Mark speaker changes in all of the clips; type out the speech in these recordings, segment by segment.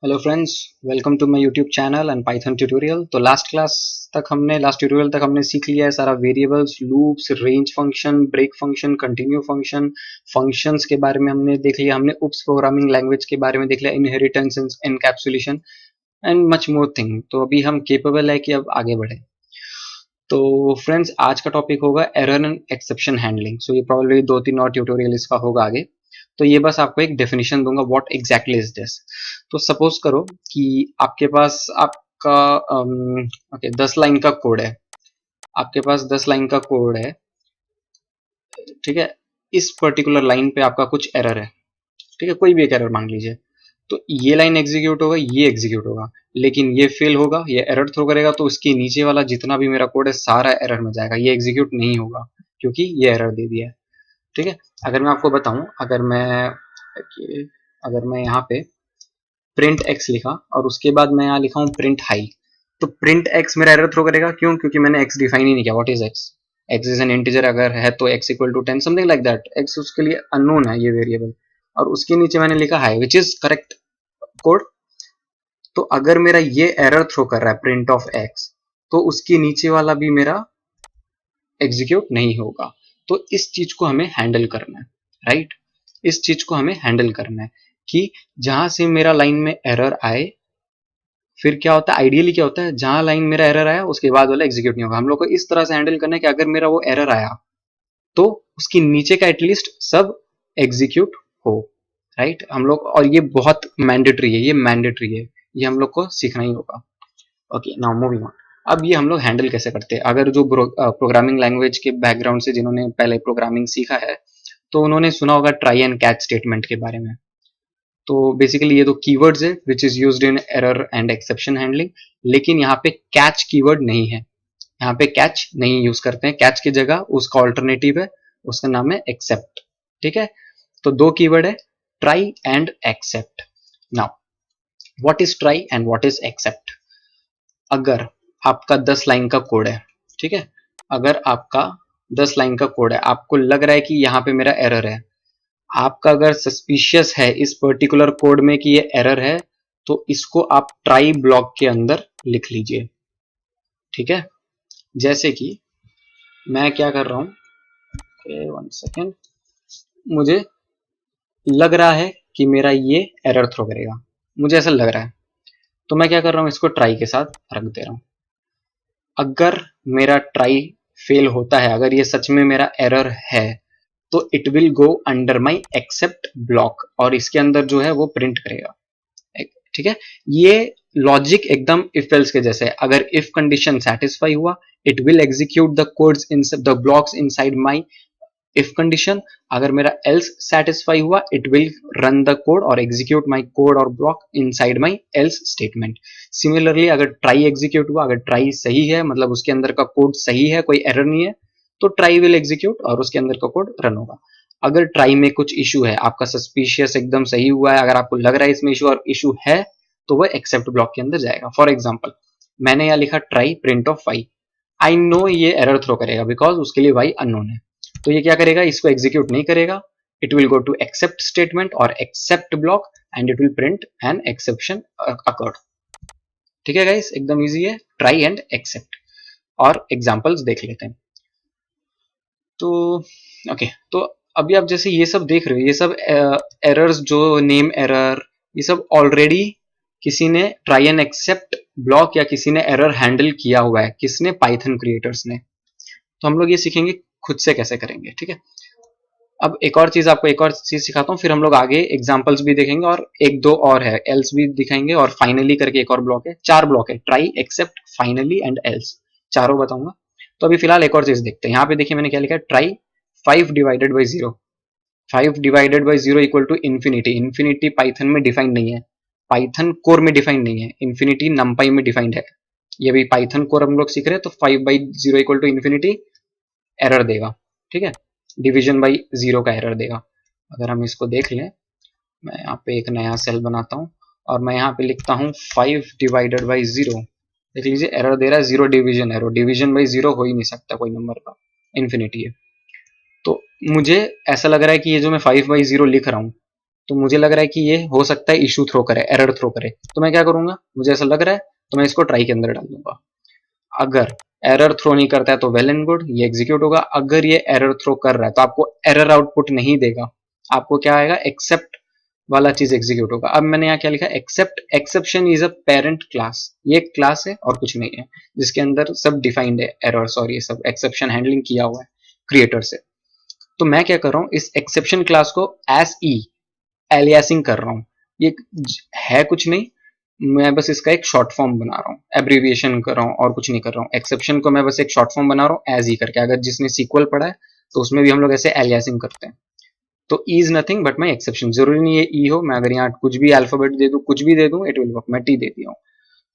Speaker 1: Hello friends, welcome to my YouTube channel and Python tutorial. तो last tutorial तक हमने सीख लिया है सारा variables, loops, range function, break function, continue function, functions के बारे में हमने देख लिया। हमने उप्स प्रोग्रामिंग लैंग्वेज के बारे में देख लिया, inheritance, encapsulation and much more thing. तो अभी हम केपेबल है कि अब आगे बढ़े। तो फ्रेंड्स, आज का टॉपिक होगा एरर एंड एक्सेप्शन हैंडलिंग। सो ये प्रॉब्लली 2-3 और ट्यूटोरियल इसका होगा आगे। तो ये बस आपको एक डेफिनेशन दूंगा, व्हाट एग्जैक्टली इज दिस। तो सपोज करो कि आपके पास आपका ओके 10 लाइन का कोड है। आपके पास 10 लाइन का कोड है, ठीक है। इस पर्टिकुलर लाइन पे आपका कुछ एरर है, ठीक है, कोई भी एक एरर मान लीजिए। तो ये लाइन एग्जीक्यूट होगा, ये एग्जीक्यूट होगा, लेकिन ये फेल होगा, ये एरर थ्रो करेगा, तो उसके नीचे वाला जितना भी मेरा कोड है सारा एरर में जाएगा, ये एग्जीक्यूट नहीं होगा क्योंकि ये एरर दे दिया है, ठीक है। अगर मैं आपको बताऊं, अगर मैं यहाँ पे प्रिंट एक्स लिखा और उसके बाद मैं यहाँ लिखा हूँ प्रिंट हाई, तो प्रिंट एक्स मेरा एरर थ्रो करेगा। क्यों? क्योंकि मैंने एक्स डिफाइन ही नहीं किया। What is X? X is an integer अगर है तो X equal to 10, something like that. X उसके लिए अननोन है, ये वेरिएबल। और उसके नीचे मैंने लिखा high, which is correct code. तो अगर मेरा ये एरर थ्रो कर रहा है प्रिंट ऑफ एक्स, तो उसके नीचे वाला भी मेरा एग्जीक्यूट नहीं होगा। तो इस चीज को हमें हैंडल करना है, राइट। इस चीज को हमें हैंडल करना है कि जहां से मेरा लाइन में एरर आए, फिर क्या होता है, आइडियली क्या होता है, जहां लाइन मेरा एरर आया उसके बाद वाला एग्जीक्यूट नहीं होगा। हम लोग को इस तरह से हैंडल करना है कि अगर मेरा वो एरर आया तो उसकी नीचे का एटलीस्ट सब एग्जीक्यूट हो, राइट। हम लोग, और ये बहुत मैंडेटरी है, ये मैंडेटरी है, ये हम लोग को सीखना ही होगा। Okay, now moving on. अब ये हम लोग हैंडल कैसे करते हैं? अगर जो प्रोग्रामिंग लैंग्वेज के बैकग्राउंड से जिन्होंने पहले प्रोग्रामिंग सीखा है, तो उन्होंने सुना होगा ट्राई एंड कैच स्टेटमेंट के बारे में। तो बेसिकली ये दो कीवर्ड्स है which is used in error and exception handling. लेकिन यहाँ पे कैच कीवर्ड नहीं है, यहाँ पे कैच नहीं यूज करते हैं। कैच की जगह उसका ऑल्टरनेटिव है, उसका नाम है एक्सेप्ट, ठीक है। तो दो कीवर्ड है, try and except. Now what is try and what is except? अगर आपका 10 लाइन का कोड है, ठीक है, अगर आपका 10 लाइन का कोड है, आपको लग रहा है कि यहाँ पे मेरा एरर है, आपका अगर सस्पिशियस है इस पर्टिकुलर कोड में कि ये एरर है, तो इसको आप ट्राई ब्लॉक के अंदर लिख लीजिए, ठीक है। जैसे कि मैं क्या कर रहा हूं, वन सेकेंड, मुझे लग रहा है कि मेरा ये एरर थ्रो करेगा, मुझे ऐसा लग रहा है, तो मैं क्या कर रहा हूं, इसको ट्राई के साथ रख दे रहा हूं। अगर मेरा ट्राई फेल होता है, अगर ये सच में मेरा एरर है, तो it will go under my except block और इसके अंदर जो है वो प्रिंट करेगा, ठीक है। ये लॉजिक एकदम इफ एल्स के जैसे है। अगर इफ कंडीशन सेटिस्फाई हुआ, it will execute the codes in the blocks inside my if condition. अगर मेरा एल्स सेटिस्फाई हुआ, it will run the code और एग्जीक्यूट माई कोड और block inside my else statement. Similarly अगर try execute हुआ, अगर try सही है, मतलब उसके अंदर का कोड सही है, कोई एरर नहीं है, तो ट्राई विल एग्जीक्यूट और उसके अंदर का कोड रन होगा। अगर ट्राई में कुछ इशू है, आपका सस्पिशियस एकदम सही हुआ है, अगर आपको लग रहा है इसमें इशू और इशू है, तो वह एक्सेप्ट ब्लॉक के अंदर जाएगा। फॉर एग्जाम्पल, मैंने यहाँ लिखा try print of Y. I know ये एरर थ्रो करेगा बिकॉज उसके लिए वाई अननोन है। तो ये क्या करेगा, इसको एग्जीक्यूट नहीं करेगा, it will go to except statement और except block and it will print an exception occurred, ठीक है गाइस, एकदम इजी है, ट्राई एंड एक्सेप्ट। और एग्जांपल्स देख लेते हैं। तो ओके, तो अभी आप जैसे ये सब देख रहे हो, ये सब एरर्स, जो नेम एरर, ये सब ऑलरेडी किसी ने ट्राई एंड एक्सेप्ट ब्लॉक या किसी ने एरर हैंडल किया हुआ है। किसने? पाइथन क्रिएटर्स ने। तो हम लोग ये सीखेंगे खुद से कैसे करेंगे, ठीक है। अब एक और चीज, आपको एक और चीज सिखाता हूँ, फिर हम लोग आगे एग्जांपल्स भी देखेंगे और एक दो और है, एल्स भी दिखाएंगे, और फाइनली करके एक और ब्लॉक है। 4 ब्लॉक है, try, except, finally and else, चारों बताऊंगा। तो अभी फिलहाल एक और चीज देखते हैं। यहाँ पे देखिए मैंने क्या लिखा है, try 5 divided by 0। 5 divided by 0 equal to infinity. Infinity Python में डिफाइंड नहीं है, पाइथन कोर में डिफाइंड नहीं है, इन्फिनिटी नमपाई में डिफाइंड है। ये भी पाइथन कोर हम लोग सीख रहे हैं, तो 5/0 इक्वल टू इन्फिनिटी एरर देगा, ठीक है। डिवीजन बाई 0 का एरर देगा। अगर हम इसको देख लें, मैं यहाँ पे एक नया सेल बनाता हूँ और मैं यहाँ पे लिखता हूँ 5 डिवाइडेड बाई 0। देख लीजिए एरर दे रहा है, 0 डिवीजन एरर। डिवीजन बाई 0 हो ही नहीं सकता कोई नंबर का, इन्फिनिटी है। तो मुझे ऐसा लग रहा है कि ये जो मैं 5/0 लिख रहा हूँ, तो मुझे लग रहा है कि ये हो सकता है इशू थ्रो करे, एरर थ्रो करे, तो मैं क्या करूंगा, मुझे ऐसा लग रहा है तो मैं इसको ट्राई के अंदर डाल दूंगा। अगर एरर थ्रो नहीं करता है तो वेल एंड गुड, ये एग्जीक्यूट होगा। अगर ये एरर थ्रो कर रहा है तो आपको एरर आउटपुट नहीं देगा, आपको क्या आएगा, एक्सेप्ट वाला चीज एग्जीक्यूट होगा। अब मैंने यहाँ क्या लिखा, except exception is a parent class, ये एक क्लास है और कुछ नहीं है, जिसके अंदर सब डिफाइंड है, एरर्स और ये सब एक्सेप्शन हैंडलिंग किया हुआ है क्रिएटर से। तो मैं क्या कर रहा हूँ, इस एक्सेप्शन क्लास को एस ई एलियासिंग कर रहा हूँ। ये है कुछ नहीं, मैं बस इसका एक शॉर्ट फॉर्म बना रहा हूँ, एब्रीविएशन कर रहा हूँ और कुछ नहीं कर रहा हूँ। एक्सेप्शन को मैं बस एक शॉर्ट फॉर्म बना रहा हूँ एज ई करके। अगर जिसने सीक्वल पढ़ा है तो उसमें भी हम लोग ऐसे एलियासिंग करते हैं। तो E is nothing but my exception, जरूरी नहीं है ई हो, मैं अगर यहाँ कुछ भी अल्फाबेट दे दूँ, कुछ भी दे दूँ, इट विल वर्क। मैं टी दे दिया हूँ,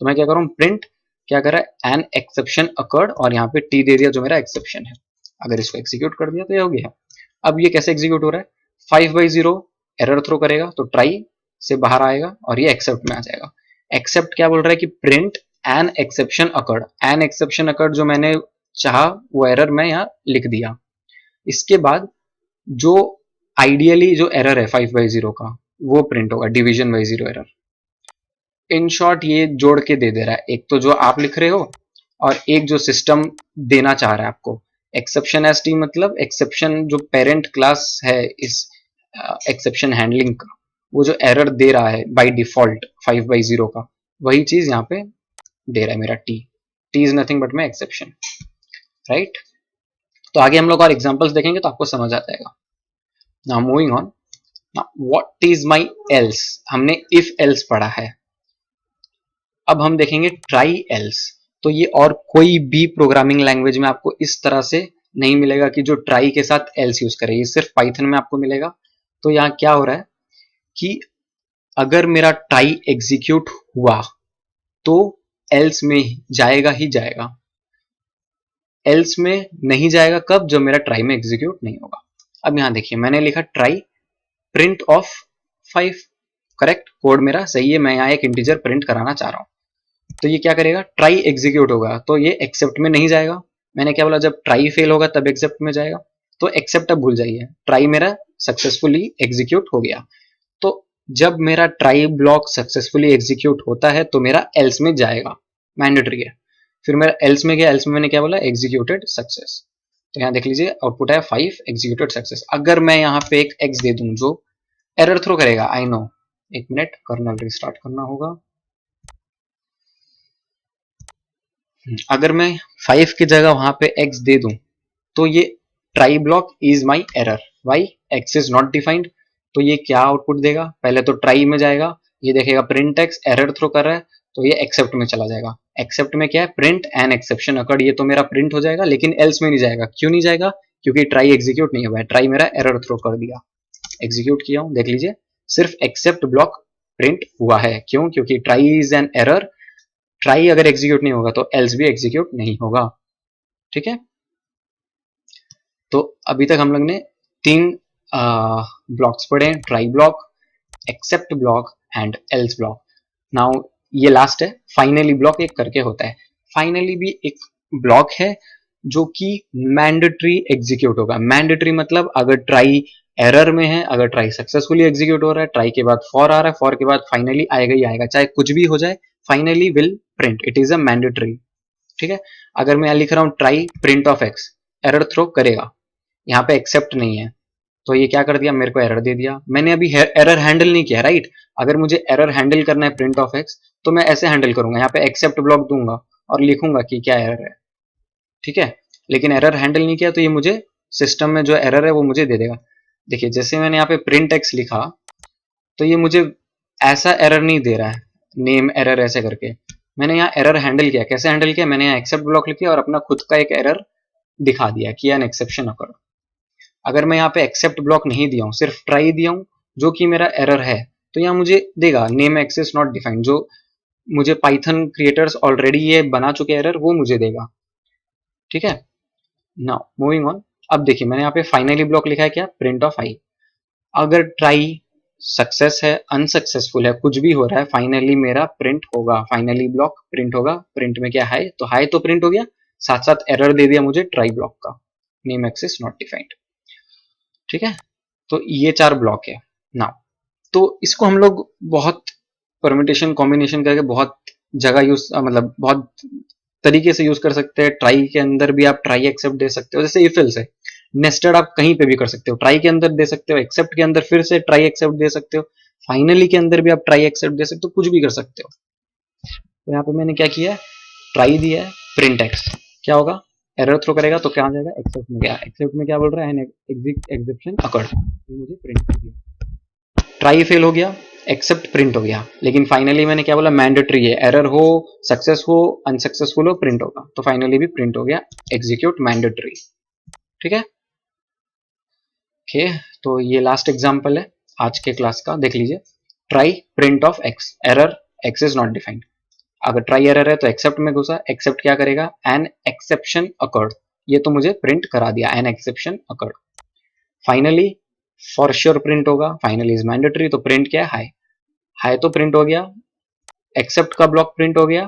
Speaker 1: तो मैं क्या कर रहा हूँ, प्रिंट क्या कर रहा है, एन एक्सेप्शन अकर्ड, और यहाँ पे टी दे दिया जो मेरा एक्सेप्शन है। अगर इसको एक्सिक्यूट कर दिया तो ये हो गया। अब ये कैसे एग्जीक्यूट हो रहा है, 5/0 एरर थ्रो करेगा तो ट्राई से बाहर आएगा और ये एक्सेप्ट में आ जाएगा। एक्सेप्ट क्या बोल रहा है कि print an exception occurred, N exception occurred जो मैंने चाहा वो एरर मैं यहाँ लिख दिया। इसके बाद जो आइडियली जो एरर है 5/0 का वो प्रिंट होगा, division by zero error. In short ये जोड़ के दे रहा है, एक तो जो आप लिख रहे हो और एक जो सिस्टम देना चाह रहा है आपको। एक्सेप्शन एस टी मतलब एक्सेप्शन जो पेरेंट क्लास है इस एक्सेप्शन हैंडलिंग का, वो जो एरर दे रहा है बाय डिफॉल्ट 5/0 का, वही चीज यहाँ पे दे रहा है मेरा T. T is nothing but my exception, right. तो आगे हम लोग और एग्जांपल्स देखेंगे तो आपको समझ आ जाएगा। Now moving on, now what is my else, हमने इफ एल्स पढ़ा है, अब हम देखेंगे ट्राई एल्स। तो ये और कोई भी प्रोग्रामिंग लैंग्वेज में आपको इस तरह से नहीं मिलेगा कि जो ट्राई के साथ एल्स यूज करे, ये सिर्फ पाइथन में आपको मिलेगा। तो यहाँ क्या हो रहा है कि अगर मेरा ट्राई एग्जीक्यूट हुआ तो एल्स में जाएगा ही जाएगा, एल्स में नहीं जाएगा कब, जब मेरा ट्राई में एग्जीक्यूट नहीं होगा। अब यहाँ देखिए मैंने लिखा try print of 5, correct, code मेरा सही है, मैं यहाँ एक इंटीजर प्रिंट कराना चाह रहा हूँ। तो ये क्या करेगा, ट्राई एग्जीक्यूट होगा तो ये एक्सेप्ट में नहीं जाएगा। मैंने क्या बोला, जब ट्राई फेल होगा तब एक्सेप्ट में जाएगा। तो एक्सेप्ट अब भूल जाइए, ट्राई मेरा सक्सेसफुली एग्जीक्यूट हो गया। तो जब मेरा ट्राई ब्लॉक सक्सेसफुली एग्जीक्यूट होता है तो मेरा एल्स में जाएगा, मैंडेटरी है। फिर मेरा एल्स में गया, एल्स में मैंने क्या बोला, एग्जीक्यूटेड सक्सेस। तो यहाँ देख लीजिए आउटपुट है 5 एग्जीक्यूटेड सक्सेस। अगर मैं यहाँ पे एक एक्स दे दूं जो एरर थ्रो करेगा, आई नो, एक मिनट कर्नल रिस्टार्ट करना होगा। अगर मैं 5 की जगह वहां पे x दे दूं तो ये try block is my error, why x is not defined. तो ये क्या आउटपुट देगा, पहले तो ट्राई में जाएगा, ये देखेगा प्रिंट एक्स एरर थ्रो कर रहा है तो ये एक्सेप्ट में चला जाएगा। एक्सेप्ट में क्या है, प्रिंट एन एक्सेप्शन अकर्ड, ये तो मेरा प्रिंट हो जाएगा लेकिन एल्स में नहीं जाएगा। क्यों नहीं जाएगा, क्योंकि ट्राई एग्जीक्यूट नहीं हुआ है, ट्राई मेरा एरर थ्रो कर दिया। एग्जीक्यूट किया हूं, देख लीजिए सिर्फ एक्सेप्ट ब्लॉक प्रिंट हुआ है। क्यों, क्योंकि try is an error, try अगर एग्जीक्यूट नहीं होगा तो एल्स भी एग्जीक्यूट नहीं होगा। ठीक है, तो अभी तक हम लोग ने 3 ब्लॉक्स पढ़े, try block, accept block and else block. Now ये लास्ट है फाइनली ब्लॉक, एक करके होता है। फाइनली भी एक ब्लॉक है जो कि मैंडेटरी एग्जीक्यूट होगा। मैंडेटरी मतलब अगर ट्राई एरर में है, अगर ट्राई सक्सेसफुली एग्जीक्यूट हो रहा है, ट्राई के बाद फॉर आ रहा है, फॉर के बाद फाइनली आएगा ही आएगा, चाहे कुछ भी हो जाए, finally will print, it is a mandatory. ठीक है, अगर मैं लिख रहा हूं try print of x, error throw करेगा, यहाँ पे एक्सेप्ट नहीं है तो ये क्या कर दिया, मेरे को एरर दे दिया। मैंने अभी एरर हैंडल नहीं किया, राइट। अगर मुझे एरर हैंडल करना है प्रिंट ऑफ एक्स तो मैं ऐसे हैंडल करूंगा, यहाँ पे एक्सेप्ट ब्लॉक दूंगा और लिखूंगा कि क्या एरर है। ठीक है, लेकिन एरर हैंडल नहीं किया तो ये मुझे सिस्टम में जो एरर है वो मुझे दे देगा। देखिए जैसे मैंने यहाँ पे प्रिंट एक्स लिखा तो ये मुझे ऐसा एरर नहीं दे रहा है, नेम एरर ऐसे करके। मैंने यहाँ एरर हैंडल किया, कैसे हैंडल किया, मैंने यहाँ एक्सेप्ट ब्लॉक लिखा और अपना खुद का एक एरर दिखा दिया कि एन एक्सेप्शन अकर। अगर मैं यहाँ पे एक्सेप्ट ब्लॉक नहीं दिया हूँ, सिर्फ ट्राई दिया हूँ जो कि मेरा एरर है, तो यहाँ मुझे देगा नेम एक्सेस नॉट डिफाइंड, जो मुझे पाइथन क्रिएटर्स ऑलरेडी ये बना चुके एरर वो मुझे देगा। ठीक है, नाउ मूविंग ऑन। अब देखिए मैंने यहाँ पे फाइनली ब्लॉक लिखा है क्या, प्रिंट ऑफ आई। अगर ट्राई सक्सेस है, अनसक्सेसफुल है, कुछ भी हो रहा है, फाइनली मेरा प्रिंट होगा, फाइनली ब्लॉक प्रिंट होगा। प्रिंट में क्या है, तो हाई तो प्रिंट हो गया, साथ साथ एरर दे दिया मुझे ट्राई ब्लॉक का, नेम एक्सेस नॉट डिफाइंड। ठीक है, तो ये 4 ब्लॉक है। नाउ तो इसको हम लोग बहुत परमिटेशन कॉम्बिनेशन करके बहुत जगह यूज मतलब बहुत तरीके से यूज कर सकते हैं। ट्राई के अंदर भी आप ट्राई एक्सेप्ट दे सकते हो, जैसे इफ एल्स है। नेस्टेड आप कहीं पे भी कर सकते हो, ट्राई के अंदर दे सकते हो, एक्सेप्ट के अंदर फिर से ट्राई एक्सेप्ट दे सकते हो, फाइनली के अंदर भी आप ट्राई एक्सेप्ट दे सकते हो, कुछ भी कर सकते हो। तो यहाँ पे मैंने क्या किया है, ट्राई दिया है, प्रिंट एक्स, क्या होगा, एरर थ्रो करेगा तो क्या आ जाएगा, एक्सेप्ट में गया, एक्सेप्ट में क्या बोल रहा है, एक्सेप्शन अकर्ड, ये मुझे प्रिंट कर दिया। ट्राई फेल हो गया, एक्सेप्ट प्रिंट हो गया, लेकिन फाइनली मैंने क्या बोला, मैंडेटरी है, एरर हो, सक्सेस हो, अनसक्सेसफुल हो, प्रिंट होगा, तो फाइनली भी प्रिंट हो गया, एग्जीक्यूट मैंडेटरी। ठीक है, ओके। तो ये लास्ट एग्जांपल है आज के क्लास का, देख लीजिए। Try print of x, error x is not defined. अगर ट्राई एरर है तो एक्सेप्ट में घुसा, एक्सेप्ट क्या करेगा, एन एक्सेप्शन अकर्ड, ये तो मुझे प्रिंट करा दिया, N exception occurred. Finally for sure print होगा, फाइनली इज मैंडेटरी, तो प्रिंट क्या है, हाई, हाई तो प्रिंट हो गया, एक्सेप्ट का ब्लॉक प्रिंट हो गया,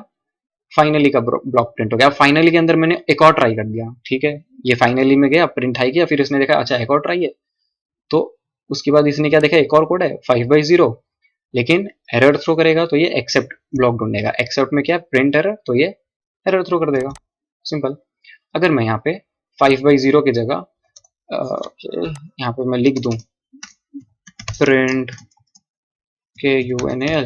Speaker 1: फाइनली का ब्लॉक प्रिंट हो गया। फाइनली के अंदर मैंने एक और ट्राई कर दिया, ठीक है, ये फाइनली में गया, प्रिंट हाई किया, फिर इसने देखा अच्छा एक और ट्राई है, तो उसके बाद इसने क्या देखा, एक और कोड है 5/0, लेकिन एरर थ्रो करेगा तो ये एक्सेप्ट ब्लॉक ढूंढेगा, एक्सेप्ट में क्या प्रिंट एरर, तो ये एरर थ्रो कर देगा, सिंपल। अगर मैं यहाँ पे 5/0 की जगह यहाँ पे मैं लिख दूं प्रिंट KUNAL,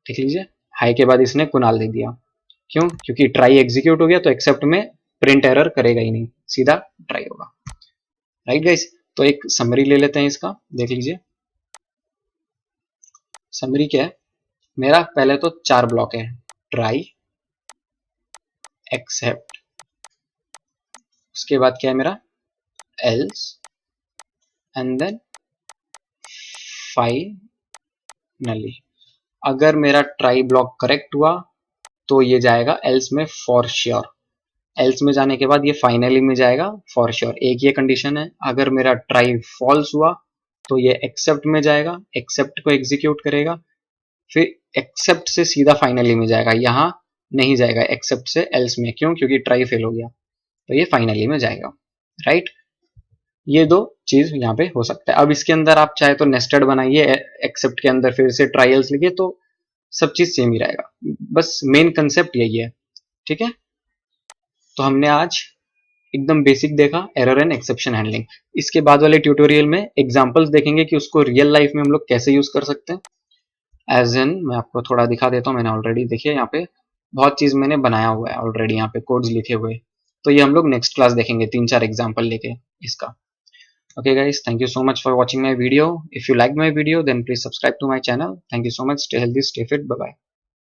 Speaker 1: देख लीजिए, हाई के बाद इसने कुणाल दे दिया, क्यों, क्योंकि ट्राई एग्जीक्यूट हो गया, तो एक्सेप्ट में प्रिंट एरर करेगा ही नहीं, सीधा ट्राई होगा। राइट गाइस, तो एक समरी ले लेते हैं इसका, देख लीजिए। समरी क्या है, मेरा पहले तो 4 ब्लॉक है, ट्राई, एक्सेप्ट, उसके बाद क्या है मेरा, एल्स, एंड देन फाइनली। अगर मेरा ट्राई ब्लॉक करेक्ट हुआ तो ये जाएगा एल्स में फॉर श्योर, एल्स में जाने के बाद ये फाइनली में जाएगा फॉर श्योर, एक ये कंडीशन है। अगर मेरा ट्राई फॉल्स हुआ तो ये एक्सेप्ट में जाएगा, एक्सेप्ट को एग्जीक्यूट करेगा, फिर एक्सेप्ट से सीधा फाइनली में जाएगा, यहाँ नहीं जाएगा एक्सेप्ट से एल्स में, क्यों, क्योंकि ट्राई फेल हो गया, तो ये फाइनली में जाएगा। राइट, ये दो चीज यहाँ पे हो सकता है। अब इसके अंदर आप चाहे तो नेस्टेड बनाइए, एक्सेप्ट के अंदर फिर से ट्रायल्स लिखिए, तो सब चीज सेम ही रहेगा, बस मेन कंसेप्ट यही है। ठीक है, तो हमने आज एकदम बेसिक देखा एरर एंड एक्सेप्शन हैंडलिंग। इसके बाद वाले ट्यूटोरियल में एग्जांपल्स देखेंगे कि उसको रियल लाइफ में हम लोग कैसे यूज कर सकते हैं। एज इन मैं आपको थोड़ा दिखा देता हूँ, मैंने ऑलरेडी देखिए यहाँ पे बहुत चीज मैंने बनाया हुआ है ऑलरेडी, यहाँ पे कोड्स लिखे हुए, तो ये हम लोग नेक्स्ट क्लास देखेंगे 3-4 एग्जाम्पल लेके इसका। Okay guys, thank you so much for watching my video. If you like my video, then please subscribe to my channel. Thank you so much. Stay healthy, stay fit. Bye bye.